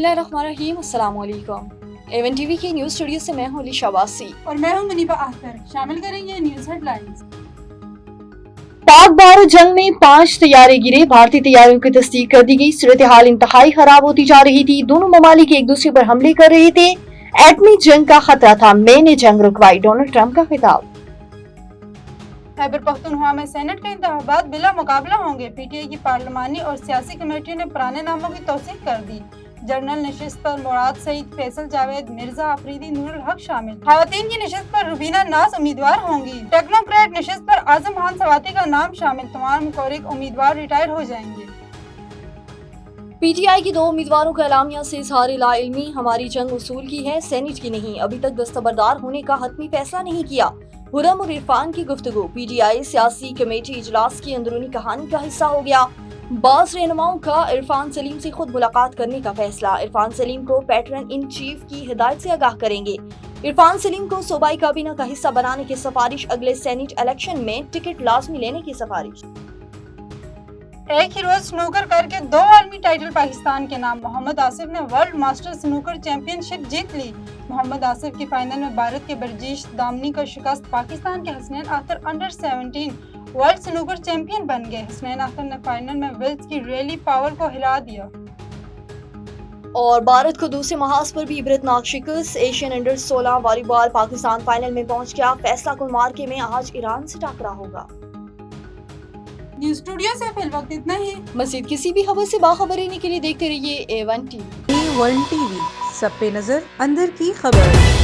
बिस्मिल्लाहिर्रहमानिर्रहीम, अस्सलाम वालेकुम। A1 टीवी की न्यूज़ स्टूडियो से मैं हूं अलीशा वासी और मैं हूं मुनीबा अख्तर। शामिल करेंगे न्यूज़ हेडलाइंस। पाक भारत जंग में 5 तैयारे गिरे, भारतीय तैयारियों की तस्दीक कर दी गई। सूरत हाल इंतहाई खराब होती जा रही थी, दोनों ममालिक एक दूसरे पर हमले कर रहे थे, एटमी जंग का खतरा था, मैंने जंग रुकवाई, डोनाल्ड ट्रंप का खिताब। खैबर पख्तूनख्वा में सेनेट के इंतखाबात बिला मुकाबला होंगे। पीटीआई की पार्लिमानी और सियासी कमेटियों ने पुराने नामों की तौसीक कर दी। जनरल नशिस्त पर मुराद सईद, फैसल जावेद, मिर्जा अफरीदी, नूरुल हक शामिल। खवातीन की नशिस्त पर रुबीना नाज उम्मीदवार होंगी। टेक्नोक्रेट नशिस्त पर आजम खान सवाती का नाम शामिल। तमाम मुकर्रिर उम्मीदवार रिटायर हो जाएंगे। पीटीआई की 2 उम्मीदवारों का एलामिया से इजहार लाइल्मी, हमारी जंग उसूल की है, सेनेट की नहीं, अभी तक दस्तबरदार होने का हतमी फैसला नहीं किया। हुर्रम और इरफान की गुफ्तगू, पीटीआई सियासी कमेटी इजलास की अंदरूनी कहानी का हिस्सा हो गया। बास रहनुमाओं का इरफान सलीम से खुद मुलाकात करने का फैसला, इरफान सलीम को पैटर्न इन चीफ की हिदायत से आगाह करेंगे। इरफान सलीम को सूबाई काबीना का हिस्सा बनाने की सिफारिश, अगले सेनेट इलेक्शन में टिकट लाजमी लेने की सिफारिश। एक ही रोज स्नूकर करके 2 आलमी टाइटल पाकिस्तान के नाम। मोहम्मद आसिफ ने वर्ल्ड मास्टर स्नूकर चैंपियनशिप जीत ली। मोहम्मद आसिफ की फाइनल में भारत के बरजीश दामनी को शिकस्त। पाकिस्तान के Hasnain Akhtar under 17 world snooker champion बन गए। हसनैन अख्तर ने फाइनल में वेल्स की रैली पावर को हिला दिया। और भारत को दूसरे महाज पर भी इबरतनाक शिकस्त, Asian under 16 volleyball Pakistan final में पहुंच गया। फैसला कुल मार्के में आज ईरान से टकरा होगा। न्यूज़ स्टूडियो से फिलवक्त इतना ही। मज़ीद किसी भी खबर से बाखबर रहने के लिए देखते रहिए A1 टीवी। A1 टीवी, सब पे नजर, अंदर की खबर।